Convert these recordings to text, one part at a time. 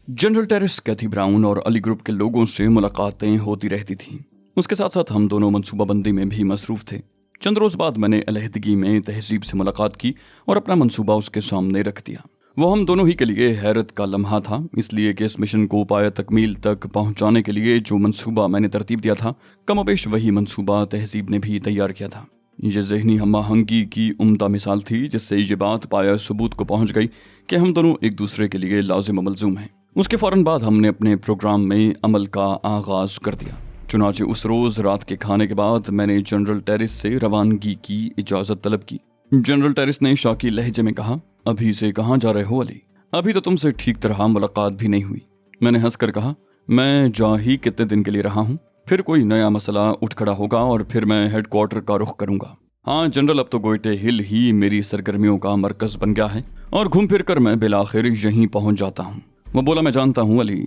General terrace, कैथी brown और Ali group के लोगों से मुलाकातें होती रहती थीं। उसके साथ साथ हम दोनों मनसूबाबंदी में भी मसरूफ थे। चंद रोज बाद मैंने अलहदगी में तहजीब से मुलाकात की और अपना मंसूबा उसके सामने रख दिया। वो हम दोनों ही के लिए हैरत का लम्हा था, इसलिए कि इस मिशन को पाया तकमील तक पहुंचाने के लिए जो मंसूबा मैंने तरतीब दिया था, कमोबेश वही मंसूबा तहजीब ने भी तैयार किया था। ये ज़हनी हम आहंगी की उम्दा मिसाल थी, जिससे ये बात पाया सबूत को पहुंच गई कि हम दोनों एक दूसरे के लिए लाजिम व मलजूम हैं। उसके फ़ौरन बाद हमने अपने प्रोग्राम में अमल का आगाज़ कर दिया। चुनांचे उस रोज़ रात के खाने के बाद मैंने जनरल टेरिस से रवानगी की इजाज़त तलब की। जनरल टेरिस ने शाकी लहजे में कहा, अभी से कहाँ जा रहे हो अली? अभी तो तुमसे ठीक तरह मुलाकात भी नहीं हुई। मैंने हंसकर कहा, मैं जा ही कितने दिन के लिए रहा हूँ, फिर कोई नया मसला उठ खड़ा होगा और फिर मैं हेडक्वार्टर का रुख करूंगा। हाँ जनरल, अब तो गोइटे हिल ही मेरी सरगर्मियों का मरकज बन गया है और घूम फिर कर मैं बिलाखिर यहीं पहुंच जाता हूँ। वो बोला, मैं जानता हूँ अली,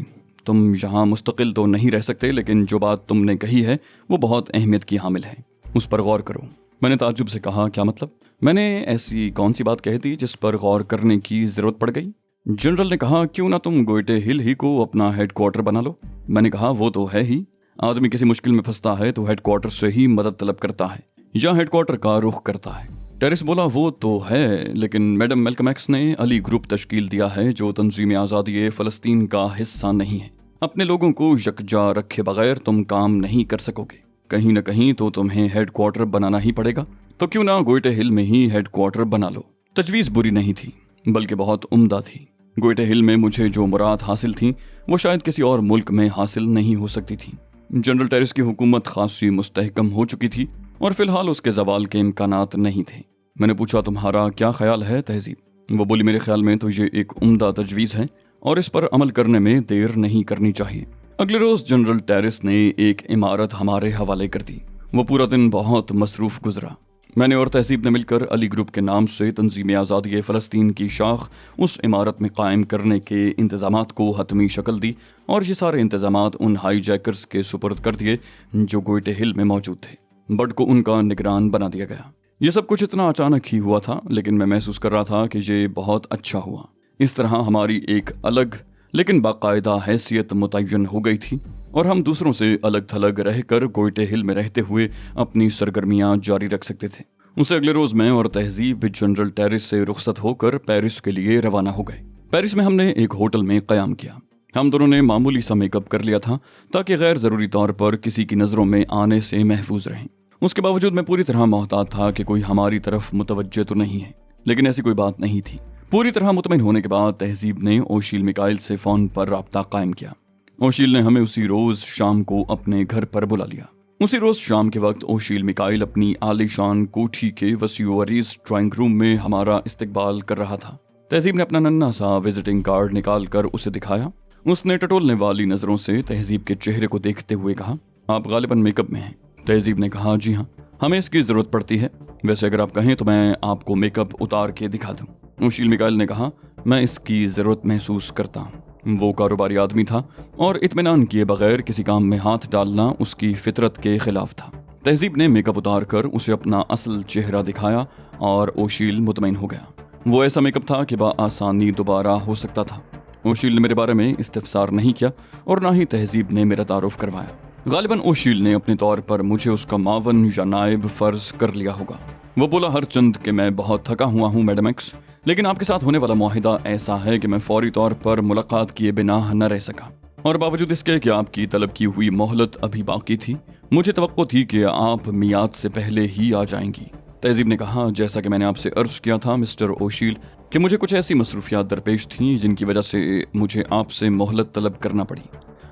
तुम यहाँ मुस्तकिल तो नहीं रह सकते, लेकिन जो बात तुमने कही है वो बहुत अहमियत की हामिल है, उस पर गौर करो। मैंने ताज्जुब से कहा, क्या मतलब? मैंने ऐसी कौन सी बात कही थी जिस पर गौर करने की जरूरत पड़ गई? जनरल ने कहा, क्यों ना तुम गोइटे हिल ही को अपना हेडक्वार्टर बना लो। मैंने कहा, वो तो है ही, आदमी किसी मुश्किल में फंसता है तो हेडक्वार्टर से ही मदद तलब करता है या हेडक्वार्टर का रुख करता है। टेरिस बोला, वो तो है, लेकिन मैडम मैल्कम एक्स ने अली ग्रुप तश्कील दिया है जो तंजीम आज़ादी फ़लस्तीन का हिस्सा नहीं है। अपने लोगों को यकजा रखे बगैर तुम काम नहीं कर सकोगे, कहीं न कहीं तो तुम्हें हेडक्वार्टर बनाना ही पड़ेगा। तो क्यों ना गोइटे हिल में ही हेडक्वार्टर बना लो। तजवीज़ बुरी नहीं थी, बल्कि बहुत उम्दा थी। गोइटे हिल में मुझे जो मुराद हासिल थी वो शायद किसी और मुल्क में हासिल नहीं हो सकती थी। जनरल टेरिस की हुकूमत खासी मुस्तहकम हो चुकी थी और फिलहाल उसके जवाल के इम्कानात नहीं थे। मैंने पूछा, तुम्हारा क्या ख्याल है तहजीब? वो बोली, मेरे ख्याल में तो ये एक उम्दा तजवीज़ है और इस पर अमल करने में देर नहीं करनी चाहिए। अगले रोज़ जनरल टेरिस ने एक इमारत हमारे हवाले कर दी। वो पूरा दिन बहुत मसरूफ़ गुजरा। मैंने और तहजीब ने मिलकर अली ग्रुप के नाम से तंजीम आज़ादी फ़लस्तीन की शाख उस इमारत में कायम करने के इंतज़ामात को हतमी शक्ल दी और ये सारे इंतज़ामात उन हाई जैकर्स के सुपुर्द कर दिए जो गोइटे हिल में मौजूद थे। बट को उनका निगरान बना दिया गया। ये सब कुछ इतना अचानक ही हुआ था, लेकिन मैं महसूस कर रहा था कि ये बहुत अच्छा हुआ। इस तरह हमारी एक अलग लेकिन बाकायदा हैसियत मुतय्यन हो गई थी और हम दूसरों से अलग थलग रहकर गोइटे हिल में रहते हुए अपनी सरगर्मियां जारी रख सकते थे। उसे अगले रोज मैं और तहजीब जनरल टेरिस से रुखसत होकर पेरिस के लिए रवाना हो गए। पेरिस में हमने एक होटल में क़याम किया। हम दोनों ने मामूली सा मेकअप कर लिया था ताकि गैर ज़रूरी तौर पर किसी की नज़रों में आने से महफूज रहें। उसके बावजूद मैं पूरी तरह मोहतात था कि कोई हमारी तरफ मुतवज्जे तो नहीं है, लेकिन ऐसी कोई बात नहीं थी। पूरी तरह मुतमईन होने के बाद तहजीब ने ओशील मिकाइल से फ़ोन पर राब्ता कायम किया। ओशील ने हमें उसी रोज़ शाम को अपने घर पर बुला लिया। उसी रोज़ शाम के वक्त ओशील मिकाइल अपनी आलीशान कोठी के वसीओ अरीज़ ड्राइंग रूम में हमारा इस्तकबाल कर रहा था। तहजीब ने अपना नन्हा सा विजिटिंग कार्ड निकाल कर उसे दिखाया। उसने टटोलने वाली नज़रों से तहजीब के चेहरे को देखते हुए कहा, आप गालिबन मेकअप में हैं। तहजीब ने कहा, जी हाँ, हमें इसकी ज़रूरत पड़ती है। वैसे अगर आप कहें तो मैं आपको मेकअप उतार के दिखा दूं। ओशील मिकाइल ने कहा, मैं इसकी ज़रूरत महसूस करता हूँ। वो कारोबारी आदमी था और इत्मीनान किए बगैर किसी काम में हाथ डालना उसकी फितरत के खिलाफ था। तहजीब ने मेकअप उतार कर उसे अपना असल चेहरा दिखाया और ओशील मुतमईन हो गया। वो ऐसा मेकअप था कि बआसानी दोबारा हो सकता था। ओशील ने मेरे बारे में इस्तिफसार नहीं किया और ना ही तहजीब ने मेरा तारुफ करवाया। गालिबन ओशील ने अपने तौर पर मुझे उसका मावन या नायब फर्ज कर लिया होगा। वो बोला, हर चंद कि मैं बहुत थका हुआ हूँ मैडम एक्स, लेकिन आपके साथ होने वाला मुआहिदा ऐसा है कि मैं फौरी तौर पर मुलाकात किए बिना न रह सका, और बावजूद इसके कि आपकी तलब की हुई मोहलत अभी बाकी थी, मुझे तवक्को थी कि आप मियाद से पहले ही आ जाएंगी। तहजीब ने कहा, जैसा कि मैंने आपसे अर्ज किया था मिस्टर ओशील कि मुझे कुछ ऐसी मसरूफियात दरपेश थीं जिनकी वजह से मुझे आपसे मोहलत तलब करना पड़ी।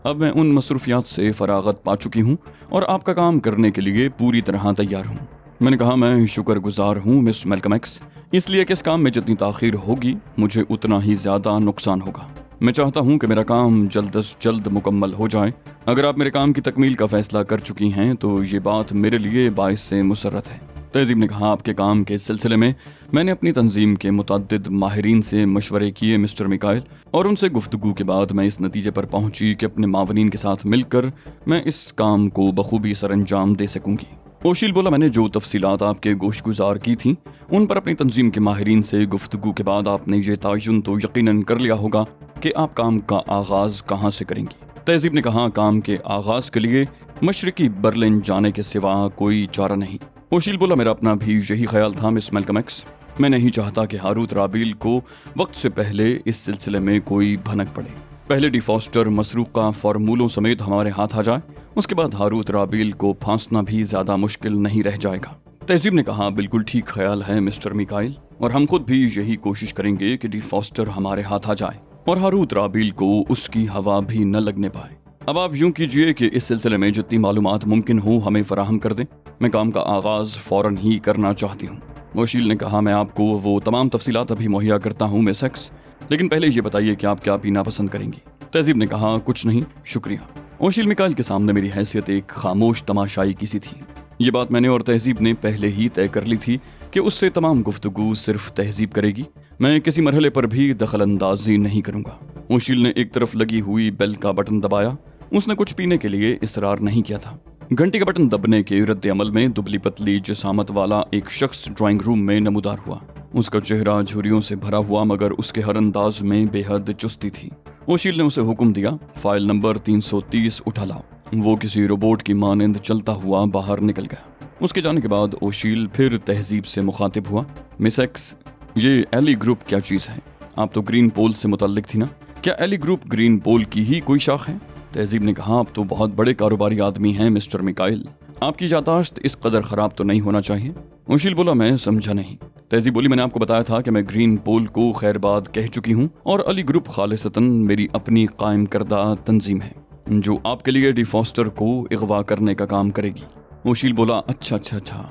अब मैं उन मसरूफियात से फरागत पा चुकी हूँ और आपका काम करने के लिए पूरी तरह तैयार हूँ। मैंने कहा, मैं शुक्रगुजार हूँ मिस मैल्कम एक्स, इसलिए कि इस काम में जितनी ताख़ीर होगी मुझे उतना ही ज़्यादा नुकसान होगा। मैं चाहता हूँ कि मेरा काम जल्द से जल्द मुकम्मल हो जाए। अगर आप मेरे काम की तकमील का फ़ैसला कर चुकी हैं तो ये बात मेरे लिए बाइस से मुसर्रत है। तहजीब ने कहा, आपके काम के सिलसिले में मैंने अपनी तंजीम के मुतअद्दिद माहिरीन से मशवरे किए मिस्टर मिकाइल, और उनसे गुफ्तगू के बाद मैं इस नतीजे पर पहुंची कि अपने मावनीन के साथ मिलकर मैं इस काम को बखूबी सर अंजाम दे सकूंगी। ओशील बोला, मैंने जो तफसीलात आपके गोशगुजार की थी उन पर अपनी तंजीम के माहिरीन से गुफ्तगू के बाद आपने ये तयन तो यकीनन कर लिया होगा کہ آپ کام کا آغاز کہاں سے کریں گی؟ تہذیب نے کہا کام کے آغاز کے لیے مشرقی برلن جانے کے سوا کوئی چارہ نہیں۔ اوشیل بولا میرا اپنا بھی یہی خیال تھا مس میلکم ایکس، میں نہیں چاہتا کہ ہاروت رابیل کو وقت سے پہلے اس سلسلے میں کوئی بھنک پڑے۔ پہلے ڈی فاسٹر مسروقہ فارمولوں سمیت ہمارے ہاتھ آ جائے، اس کے بعد ہاروت رابیل کو پھانسنا بھی زیادہ مشکل نہیں رہ جائے گا۔ تہذیب نے کہا بالکل ٹھیک خیال ہے مسٹر میکائل، اور ہم خود بھی یہی کوشش کریں گے کہ ڈی فاسٹر ہمارے ہاتھ آ جائے اور ہاروت رابیل کو اس کی ہوا بھی نہ لگنے پائے۔ اب آپ یوں کیجئے کہ اس سلسلے میں جتنی معلومات ممکن ہو ہمیں فراہم کر دیں، میں کام کا آغاز فوراً ہی کرنا چاہتی ہوں۔ اوشیل نے کہا میں آپ کو وہ تمام تفصیلات ابھی مہیا کرتا ہوں مس ایکس، لیکن پہلے یہ بتائیے کہ آپ کیا پینا پسند کریں گی؟ تہذیب نے کہا کچھ نہیں شکریہ۔ اوشیل میکائل کے سامنے میری حیثیت ایک خاموش تماشائی کی سی تھی۔ یہ بات میں نے اور تہذیب نے پہلے ہی طے کر لی تھی کہ اس سے تمام گفتگو صرف تہذیب کرے گی، میں کسی مرحلے پر بھی دخل اندازی نہیں کروں گا۔ اوشیل نے ایک طرف لگی ہوئی بیل کا بٹن دبایا، اس نے کچھ پینے کے لیے اصرار نہیں کیا تھا۔ گھنٹی کا بٹن دبنے کے رد عمل میں دبلی پتلی جسامت والا ایک شخص ڈرائنگ روم میں نمودار ہوا۔ اس کا چہرہ جھریوں سے بھرا ہوا مگر اس کے ہر انداز میں بے حد چستی تھی۔ اوشیل نے اسے حکم دیا فائل نمبر 330 اٹھا لاؤ۔ وہ کسی روبوٹ کی مانند چلتا ہوا باہر نکل گیا۔ اس کے جانے کے بعد اوشیل پھر تہذیب سے مخاطب ہوا، مس ایکس یہ ایلی گروپ کیا چیز ہے؟ آپ تو گرین پول سے متعلق تھی نا، کیا ایلی گروپ گرین پول کی ہی کوئی شاخ ہے؟ تہذیب نے کہا آپ تو بہت بڑے کاروباری آدمی ہیں مسٹر میکائل، آپ کی یادداشت اس قدر خراب تو نہیں ہونا چاہیے۔ اوشیل بولا میں سمجھا نہیں۔ تہذیب بولی میں نے آپ کو بتایا تھا کہ میں گرین پول کو خیر باد کہہ چکی ہوں اور علی گروپ خالصتاً میری اپنی قائم کردہ تنظیم ہے جو آپ کے لیے ڈی فاسٹر کو اغوا کرنے کا کام کرے گی۔ اوشیل بولا اچھا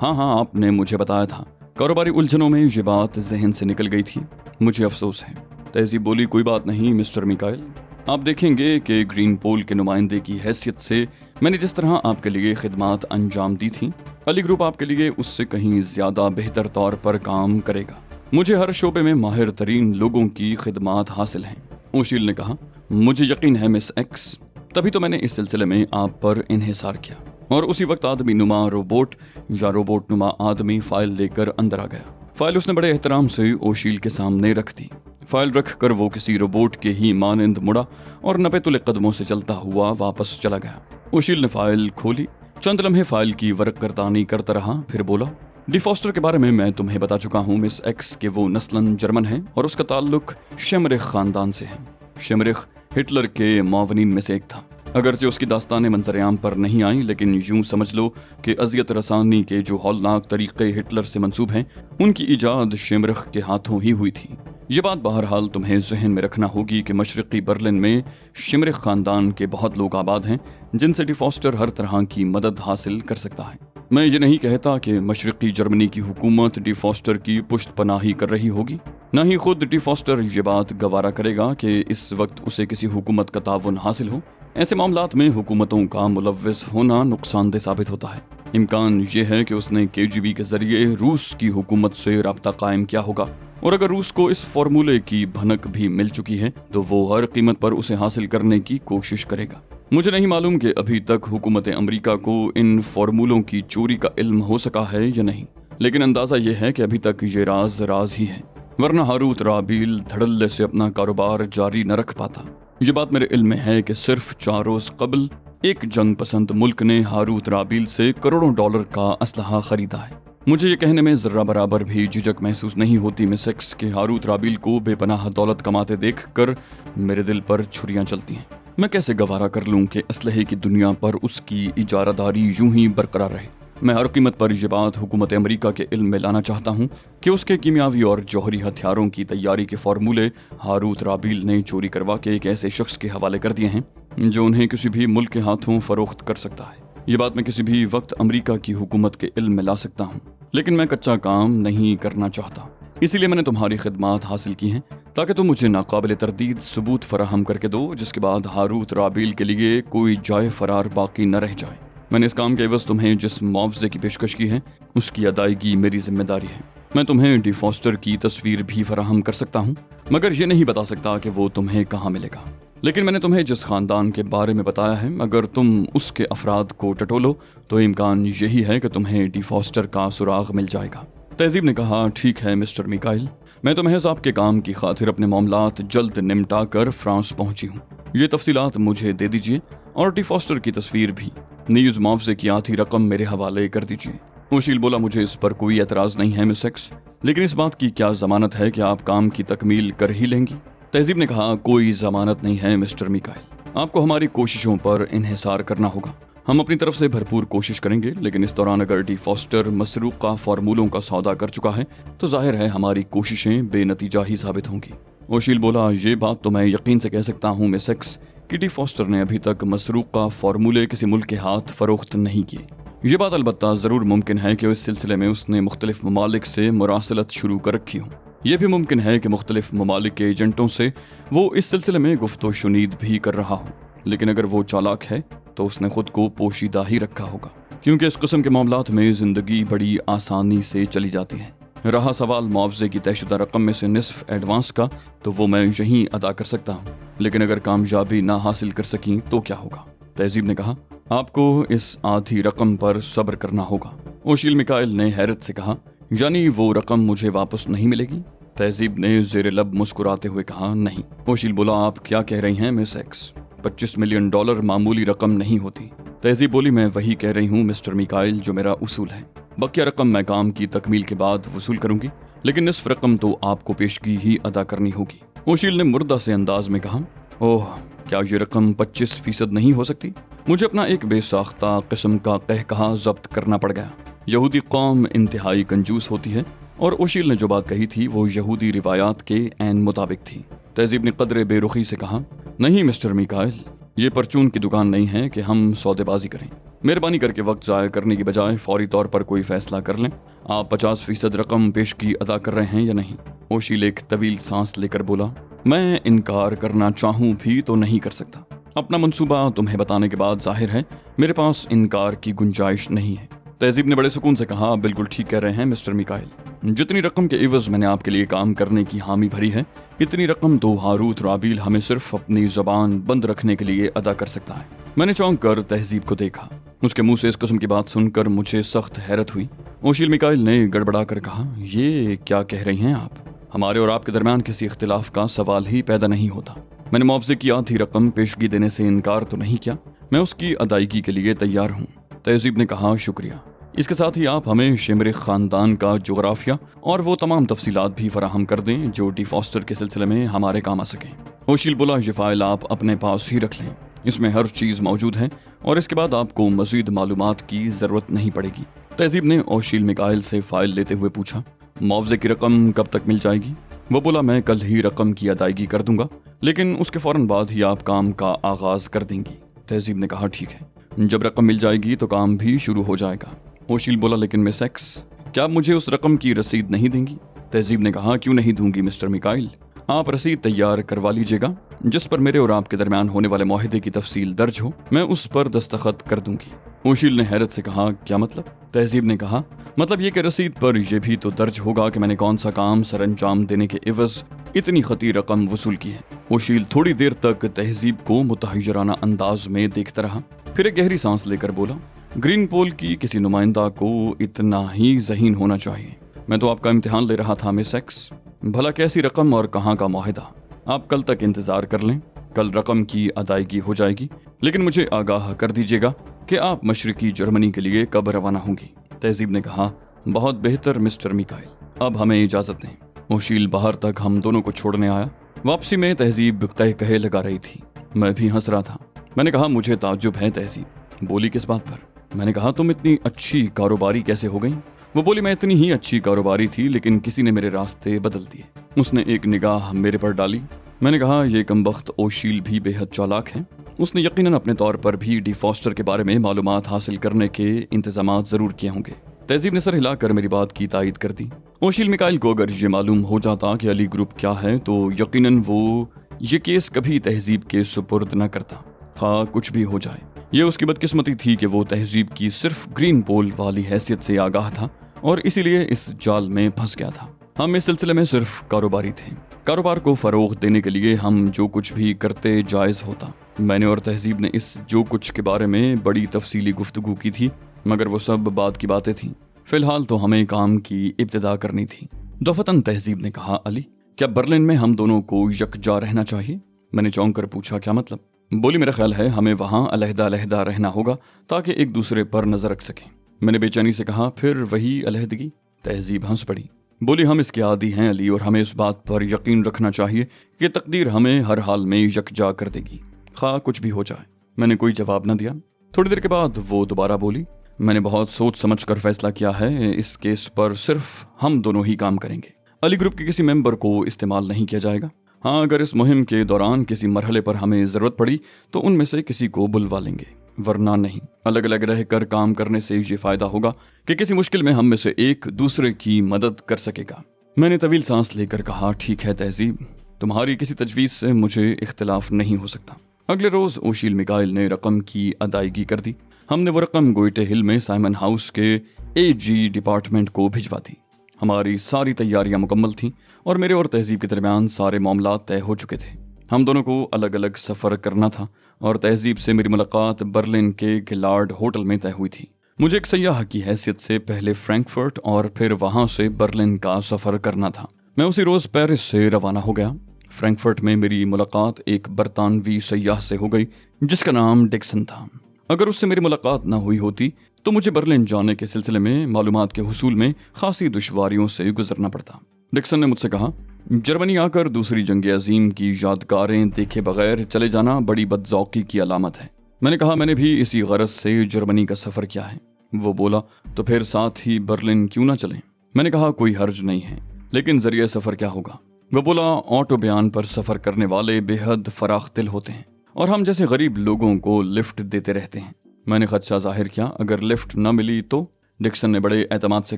ہاں آپ نے مجھے بتایا تھا، کاروباری الجھنوں میں یہ بات ذہن سے نکل گئی تھی، مجھے افسوس ہے۔ تہذیب بولی کوئی بات نہیں مسٹر میکائل، آپ دیکھیں گے کہ گرین پول کے نمائندے کی حیثیت سے میں نے جس طرح آپ کے لیے خدمات انجام دی تھیں، علی گروپ آپ کے لیے اس سے کہیں زیادہ بہتر طور پر کام کرے گا۔ مجھے ہر شعبے میں ماہر ترین لوگوں کی خدمات حاصل ہیں۔ اوشیل نے کہا مجھے یقین ہے مس ایکس، تبھی تو میں نے اس سلسلے میں آپ پر انحصار کیا۔ اور اسی وقت آدمی نما روبوٹ یا روبوٹ نما آدمی فائل لے کر اندر آ گیا۔ فائل اس نے بڑے احترام سے اوشیل کے سامنے رکھ دی۔ فائل رکھ کر وہ کسی روبوٹ کے ہی مانند مڑا اور نپے تلے قدموں سے چلتا ہوا واپس چلا گیا۔ اوشیل نے فائل کھولی، چند لمحے فائل کی ورق گردانی کرتا رہا، پھر بولا ڈی فاسٹر کے بارے میں تمہیں بتا چکا ہوں مس ایکس کہ وہ نسلاً جرمن ہے اور اس کا تعلق شیمرخ خاندان سے ہے۔ شیمرخ ہٹلر کے معاونین میں سے ایک تھا۔ اگرچہ اس کی داستانیں منظر عام پر نہیں آئیں، لیکن یوں سمجھ لو کہ اذیت رسانی کے جو ہولناک طریقے ہٹلر سے منسوب ہیں ان کی ایجاد شیمرخ کے ہاتھوں ہی ہوئی تھی۔ یہ بات بہرحال تمہیں ذہن میں رکھنا ہوگی کہ مشرقی برلن میں شیمرخ خاندان کے بہت لوگ آباد ہیں جن سے ڈی فاسٹر ہر طرح کی مدد حاصل کر سکتا ہے۔ میں یہ نہیں کہتا کہ مشرقی جرمنی کی حکومت ڈی فاسٹر کی پشت پناہی کر رہی ہوگی، نہ ہی خود ڈی فاسٹر یہ بات گوارا کرے گا کہ اس وقت اسے کسی حکومت کا تعاون حاصل ہو۔ ایسے معاملات میں حکومتوں کا ملوث ہونا نقصان دہ ثابت ہوتا ہے۔ امکان یہ ہے کہ اس نے KGB کے ذریعے روس کی حکومت سے رابطہ قائم کیا ہوگا، اور اگر روس کو اس فارمولے کی بھنک بھی مل چکی ہے تو وہ ہر قیمت پر اسے حاصل کرنے کی کوشش کرے گا۔ مجھے نہیں معلوم کہ ابھی تک حکومت امریکہ کو ان فارمولوں کی چوری کا علم ہو سکا ہے یا نہیں، لیکن اندازہ یہ ہے کہ ابھی تک یہ راز ہی ہے، ورنہ ہاروت رابیل دھڑلے سے اپنا کاروبار جاری نہ رکھ پاتا۔ یہ بات میرے علم میں ہے کہ صرف 4 روز قبل ایک جنگ پسند ملک نے ہاروت رابیل سے کروڑوں ڈالر کا اسلحہ خریدا ہے۔ مجھے یہ کہنے میں ذرہ برابر بھی جھجک محسوس نہیں ہوتی مس ایکس کہ ہاروت رابیل کو بے پناہ دولت کماتے دیکھ کر میرے دل پر چھریاں چلتی ہیں۔ میں کیسے گوارا کر لوں کہ اسلحے کی دنیا پر اس کی اجارہ داری یوں ہی برقرار رہے۔ میں ہر قیمت پر یہ بات حکومت امریکہ کے علم میں لانا چاہتا ہوں کہ اس کے کیمیاوی اور جوہری ہتھیاروں کی تیاری کے فارمولے ہاروت رابیل نے چوری کروا کے ایک ایسے شخص کے حوالے کر دیے ہیں جو انہیں کسی بھی ملک کے ہاتھوں فروخت کر سکتا ہے۔ یہ بات میں کسی بھی وقت امریکہ کی حکومت کے علم میں لا سکتا ہوں، لیکن میں کچا کام نہیں کرنا چاہتا، اسی لیے میں نے تمہاری خدمات حاصل کی ہیں تاکہ تم مجھے ناقابل تردید ثبوت فراہم کر کے دو، جس کے بعد ہاروت رابیل کے لیے کوئی جائے فرار باقی نہ رہ جائے۔ میں نے اس کام کے عوض تمہیں جس معاوضے کی پیشکش کی ہے اس کی ادائیگی میری ذمہ داری ہے۔ میں تمہیں ڈی فاسٹر کی تصویر بھی فراہم کر سکتا ہوں، مگر یہ نہیں بتا سکتا کہ وہ تمہیں کہاں ملے گا۔ لیکن میں نے تمہیں جس خاندان کے بارے میں بتایا ہے، اگر تم اس کے افراد کو ٹٹولو تو امکان یہی ہے کہ تمہیں ڈی فاسٹر کا سراغ مل جائے گا۔ تہذیب نے کہا ٹھیک ہے مسٹر میکائل، मैं तो महज आपके काम की खातिर अपने मामलात जल्द निपटा कर फ्रांस पहुंची हूँ। ये तफसीलात मुझे दे दीजिए और डी फॉस्टर की तस्वीर भी। नीज मुआवजे की आधी रकम मेरे हवाले कर दीजिए। ओशील बोला, मुझे इस पर कोई एतराज नहीं है मिस एक्स, लेकिन इस बात की क्या जमानत है कि आप काम की तकमील कर ही लेंगी? तहजीब ने कहा, कोई जमानत नहीं है मिस्टर मिकाइल, आपको हमारी कोशिशों पर इन्हिसार करना होगा। हम अपनी तरफ से भरपूर कोशिश करेंगे, लेकिन इस दौरान अगर डी फॉस्टर मसरूका फार्मूलों का सौदा कर चुका है तो जाहिर है हमारी कोशिशें बेनतीजा ही साबित होंगी। ओशील बोला, ये बात तो मैं यकीन से कह सकता हूँ मिस एक्स कि डी फॉस्टर ने अभी तक मसरूका फार्मूले किसी मुल्क के हाथ फरोख्त नहीं किए। ये बात अलबत्ता ज़रूर मुमकिन है कि इस सिलसिले में उसने मुख्तलिफ ममालिक से मुरासलत शुरू कर रखी हो। यह भी मुमकिन है कि मुख्तलिफ ममालिक के एजेंटों से वो इस सिलसिले में गुफ्तो शुनीद भी कर रहा हो, लेकिन अगर वो चालाक है तो उसने खुद को पोशीदा ही रखा होगा, क्योंकि इस किस्म के मामलात में ज़िंदगी बड़ी आसानी से चली जाती है। रहा सवाल मुआवजे की तयशुदा रकम में से निस्फ एडवांस का, तो वो मैं यहीं अदा कर सकता हूँ, लेकिन अगर कामयाबी ना हासिल कर सकी तो क्या होगा? तहजीब ने कहा, आपको इस आधी रकम पर सब्र करना होगा। ओशील मिकाइल ने हैरत से कहा, यानी वो रकम मुझे वापस नहीं मिलेगी? तहजीब ने ज़ेर लब मुस्कुराते हुए कहा, नहीं। ओशील बोला, आप क्या कह रही हैं मिस एक्स? $25 मिलियन मामूली रकम नहीं होती। तहजीब बोली, मैं वही कह रही हूँ मिस्टर मिकाइल जो मेरा उसूल है। बकिया रकम मैं काम की तकमील के बाद वसूल करूंगी, लेकिन निस्फ रकम तो आपको पेशगी ही अदा करनी होगी। ओशील ने मुर्दा से अंदाज में कहा, ओह, क्या ये रकम 25% नहीं हो सकती? मुझे अपना एक बेसाख्ता किस्म का कहकहा जब्त करना पड़ गया। यहूदी कौम इंतहाई कंजूस होती है, और ओशील ने जो बात कही थी वो यहूदी रिवायात के ऐन मुताबिक थी। तहजीब ने कदरे बेरुखी से कहा, नहीं मिस्टर मिकाइल, ये परचून की दुकान नहीं है कि हम सौदेबाजी करें। मेहरबानी करके वक्त ज़ाया करने की बजाय फौरी तौर पर कोई फैसला कर लें। आप 50% रकम पेशगी अदा कर रहे हैं या नहीं? ओशील एक तवील सांस लेकर बोला, मैं इनकार करना चाहूँ भी तो नहीं कर सकता। अपना मंसूबा तुम्हें बताने के बाद जाहिर है मेरे पास इनकार की गुंजाइश नहीं है। तहजीब ने बड़े सुकून से कहा, बिल्कुल ठीक कह रहे हैं मिस्टर मिकाइल, जितनी रकम के इवज मैंने आपके लिए काम करने की हामी भरी है, इतनी रकम तो हारूत राबील हमें सिर्फ अपनी जबान बंद रखने के लिए अदा कर सकता है। मैंने चौंक कर तहजीब को देखा। उसके मुंह से इस किस्म की बात सुनकर मुझे सख्त हैरत हुई। ओशील मिकाइल ने गड़बड़ा कर कहा, ये क्या कह रही हैं आप? हमारे और आपके दरमियान किसी इख्तिलाफ का सवाल ही पैदा नहीं होता। मैंने मुआवजे की आधी रकम पेशगी देने से इनकार तो नहीं किया, मैं उसकी अदायगी के लिए तैयार हूँ। तहजीब ने कहा, शुक्रिया। इसके साथ ही आप हमें शिमर खानदान का जोग्राफिया और वो तमाम तफसीलात भी फराहम कर दें जो डी फॉस्टर के सिलसिले में हमारे काम आ सकें। ओशील बोला, ये फाइल आप अपने पास ही रख लें, इसमें हर चीज़ मौजूद है और इसके बाद आपको मजीद मालूमात की ज़रूरत नहीं पड़ेगी। तहजीब ने ओशील मिकाइल से फाइल लेते हुए पूछा, मुआवजे की रकम कब तक मिल जाएगी? वो बोला, मैं कल ही रकम की अदायगी कर दूंगा, लेकिन उसके फौरन बाद ही आप काम का आगाज कर देंगी। तहजीब ने कहा, ठीक है, जब रकम मिल जाएगी तो काम भी शुरू हो जाएगा। ओशील बोला, लेकिन मिस एक्स, क्या आप मुझे उस रकम की रसीद नहीं देंगी? तहजीब ने कहा, क्यों नहीं दूंगी मिस्टर मिकाइल, आप रसीद तैयार करवा लीजिएगा, जिस पर मेरे और आपके दरमियान होने वाले मुआहदे की तफसील दर्ज हो, मैं उस पर दस्तखत कर दूंगी। ओशील ने हैरत से कहा, क्या मतलब? तहजीब ने कहा, मतलब ये कि रसीद पर यह भी तो दर्ज होगा कि मैंने कौन सा काम सर अंजाम देने के एवज इतनी खती रकम वसूल की है। ओशील थोड़ी देर तक तहजीब को मुतहज्जराना अंदाज में देखता रहा, फिर एक गहरी सांस लेकर बोला, ग्रीन पोल की किसी नुमाइंदा को इतना ही ज़हीन होना चाहिए। मैं तो आपका इम्तिहान ले रहा था मिस एक्स, भला कैसी रकम और कहाँ का मुआहदा? आप कल तक इंतजार कर लें, कल रकम की अदायगी हो जाएगी, लेकिन मुझे आगाह कर दीजिएगा कि आप मशरकी जर्मनी के लिए कब रवाना होंगी। तहजीब ने कहा, बहुत बेहतर मिस्टर मिकाइल, अब हमें इजाज़त दें। ओशील बाहर तक हम दोनों को छोड़ने आया। वापसी में तहजीब कहे लगा रही थी, मैं भी हंस रहा था। मैंने कहा, मुझे ताज्जुब है तहजीब। बोली, किस बात पर? मैंने कहा, तुम इतनी अच्छी कारोबारी कैसे हो गई? वो बोली, मैं इतनी ही अच्छी कारोबारी थी, लेकिन किसी ने मेरे रास्ते बदल दिए। उसने एक निगाह मेरे पर डाली। मैंने कहा, ये कमबख्त ओशील भी बेहद चालाक है, उसने यकीनन अपने तौर पर भी डी फॉस्टर के बारे में मालूमात हासिल करने के इंतजामात जरूर किए होंगे। तहजीब ने सर हिलाकर मेरी बात की तायद कर दी। ओशील मिकाइल को अगर ये मालूम हो जाता कि अली ग्रुप क्या है तो यकीनन वो ये केस कभी तहजीब के सुपुर्द न करता, खा कुछ भी हो जाए। ये उसकी बदकिस्मती थी कि वो तहजीब की सिर्फ ग्रीन पोल वाली हैसियत से आगाह था और इसीलिए इस जाल में फंस गया था। हम इस सिलसिले में सिर्फ कारोबारी थे। कारोबार को फरोग देने के लिए हम जो कुछ भी करते जायज़ होता। मैंने और तहजीब ने इस जो कुछ के बारे में बड़ी तफसीली गुफ्तगू की थी, मगर वो सब बात की बातें थीं। फिलहाल तो हमें काम की इब्तिदा करनी थी। दफतन तहजीब ने कहा, अली क्या बर्लिन में हम दोनों को यकजा रहना चाहिए? मैंने चौंक कर पूछा, क्या मतलब? बोली, मेरा ख्याल है हमें वहाँ अलहदा अलहदा रहना होगा ताकि एक दूसरे पर नजर रख सकें। मैंने बेचैनी से कहा, फिर वही अलहदगी? तहजीब हंस पड़ी। बोली, हम इसके आदी हैं अली, और हमें इस बात पर यकीन रखना चाहिए कि तकदीर हमें हर हाल में यकजा कर देगी, खा कुछ भी हो जाए। मैंने कोई जवाब न दिया। थोड़ी देर के बाद वो दोबारा बोली, मैंने बहुत सोच समझ कर फैसला किया है, इस केस पर सिर्फ हम दोनों ही काम करेंगे। अली ग्रुप के किसी मेंबर को इस्तेमाल नहीं किया जाएगा। हाँ, अगर इस मुहिम के दौरान किसी मरहले पर हमें जरूरत पड़ी तो उनमें से किसी को बुलवा लेंगे, वरना नहीं। अलग अलग रहकर काम करने से ये फायदा होगा कि किसी मुश्किल में हम में से एक दूसरे की मदद कर सकेगा। मैंने तवील सांस लेकर कहा, ठीक है तहजीब, तुम्हारी किसी तजवीज़ से मुझे इख्तिलाफ नहीं हो सकता। अगले रोज ओशील मिकाइल ने रकम की अदायगी कर दी। हमने वो रकम गोइटे हिल में साइमन हाउस के AG डिपार्टमेंट को भिजवा दी। हमारी सारी तैयारियां मुकम्मल थीं और मेरे और तहजीब के दरमियान सारे मामला तय हो चुके थे। हम दोनों को अलग अलग सफ़र करना था और तहजीब से मेरी मुलाकात बर्लिन के गिलार्ड होटल में तय हुई थी। मुझे एक सयाह की हैसियत से पहले फ्रैंकफर्ट और फिर वहां से बर्लिन का सफ़र करना था। मैं उसी रोज़ पेरिस से रवाना हो गया। फ्रैंकफर्ट में मेरी मुलाकात एक बरतानवी सयाह से हो गई जिसका नाम डिक्सन था। अगर उससे मेरी मुलाकात ना हुई होती तो मुझे बर्लिन जाने के सिलसिले में मालूमात के हुसूल में खासी दुश्वारियों से गुजरना पड़ता। डिक्सन ने मुझसे कहा, जर्मनी आकर दूसरी जंग अजीम की यादगारें देखे बगैर चले जाना बड़ी बदज़ौकी की अलामत है। मैंने कहा, मैंने भी इसी गरज से जर्मनी का सफ़र किया है। वो बोला, तो फिर साथ ही बर्लिन क्यों ना चलें? मैंने कहा, कोई हर्ज नहीं है, लेकिन जरिए सफ़र क्या होगा? वो बोला, ऑटो बयान पर सफ़र करने वाले बेहद फराख दिल होते हैं और हम जैसे गरीब लोगों को लिफ्ट देते रहते हैं। मैंने खदशा जाहिर किया, अगर लिफ्ट न मिली तो? डिक्सन ने बड़े एतमाद से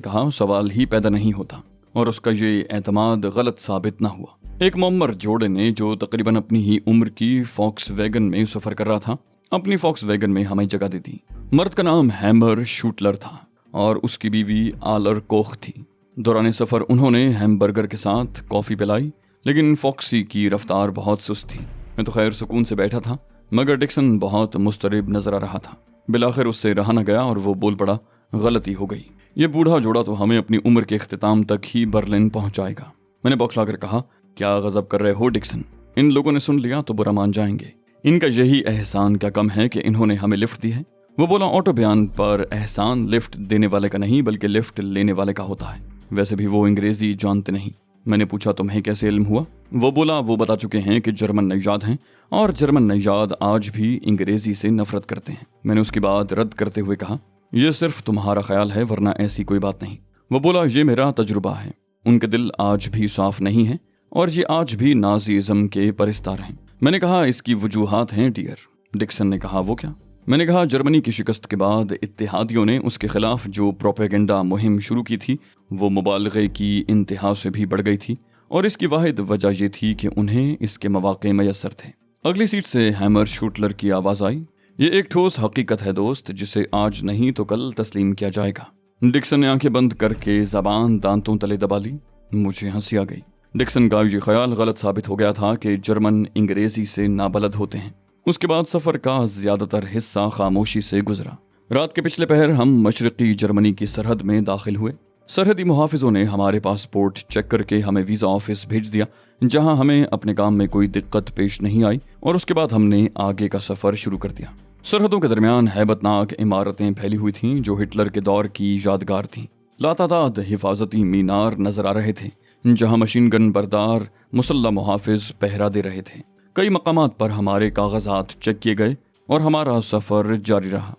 कहा, सवाल ही पैदा नहीं होता, और उसका ये एतमाद गलत साबित न हुआ। एक मुअम्मर जोड़े ने जो तकरीबन अपनी ही उम्र की फॉक्स वैगन में सफ़र कर रहा था, अपनी फॉक्स वैगन में हमें जगह दी थी। मर्द का नाम हैमर शूटलर था और उसकी बीवी आलर कोख थी। दौरान सफ़र उन्होंने हैमबर्गर के साथ कॉफ़ी पिलाई, लेकिन फॉक्सी की रफ्तार बहुत सुस्त थी। मैं तो खैर सुकून से बैठा था, मगर डिक्सन बहुत मुस्तरिब नजर आ रहा था। बिलाखिर उससे रहा न गया और वो बोल पड़ा, गलती हो गई, ये बूढ़ा जोड़ा तो हमें अपनी उम्र के इख्तिताम तक ही बर्लिन पहुंचाएगा। मैंने बौखलाकर कहा, क्या गजब कर रहे हो डिक्सन, इन लोगों ने सुन लिया तो बुरा मान जाएंगे। इनका यही एहसान क्या कम है कि इन्होंने हमें लिफ्ट दी है? वो बोला, ऑटो बयान पर एहसान लिफ्ट देने वाले का नहीं बल्कि लिफ्ट लेने वाले का होता है। वैसे भी वो अंग्रेजी जानते नहीं। मैंने पूछा, तुम्हें कैसे इल्म हुआ? वो बोला, वो बता चुके हैं कि जर्मन नैयाद हैं और जर्मन नैयाद आज भी अंग्रेजी से नफरत करते हैं। मैंने उसकी बात रद्द करते हुए कहा, यह सिर्फ तुम्हारा ख्याल है, वरना ऐसी कोई बात नहीं। वो बोला, ये मेरा तजुर्बा है। उनके दिल आज भी साफ नहीं है और ये आज भी नाजीज़म के परिस्तार हैं। मैंने कहा, इसकी वजूहात हैं डियर। डिक्सन ने कहा, वो क्या? मैंने कहा, जर्मनी की शिकस्त के बाद इत्तेहादियों ने उसके खिलाफ जो प्रोपेगेंडा मुहिम शुरू की थी वो मुबालगे की इंतहा से भी बढ़ गई थी और इसकी वाहिद वजह ये थी कि उन्हें इसके मौके मयसर थे। अगली सीट से हैमर शूटलर की आवाज़ आई, ये एक ठोस हकीकत है दोस्त, जिसे आज नहीं तो कल तस्लीम किया जाएगा। डिक्सन ने आंखें बंद करके ज़बान दांतों तले दबा ली। मुझे हंसी आ गई। डिक्सन का ये ख्याल गलत साबित हो गया था कि जर्मन अंग्रेजी से नाबलद होते हैं। उसके बाद सफ़र का ज़्यादातर हिस्सा खामोशी से गुजरा। रात के पिछले पहर हम मशरक़ी जर्मनी की सरहद में दाखिल हुए। सरहदी मुहाफिजों ने हमारे पासपोर्ट चेक करके हमें वीज़ा ऑफिस भेज दिया, जहां हमें अपने काम में कोई दिक्कत पेश नहीं आई और उसके बाद हमने आगे का सफ़र शुरू कर दिया। सरहदों के दरमियान हैबतनाक इमारतें फैली हुई थीं जो हिटलर के दौर की यादगार थीं। लातादाद हिफाजती मीनार नजर आ रहे थे जहां मशीन गन बरदार मुसल्ला मुहाफिज पहरा दे रहे थे। कई मकामात पर हमारे कागजात चेक किए गए और हमारा सफ़र जारी रहा।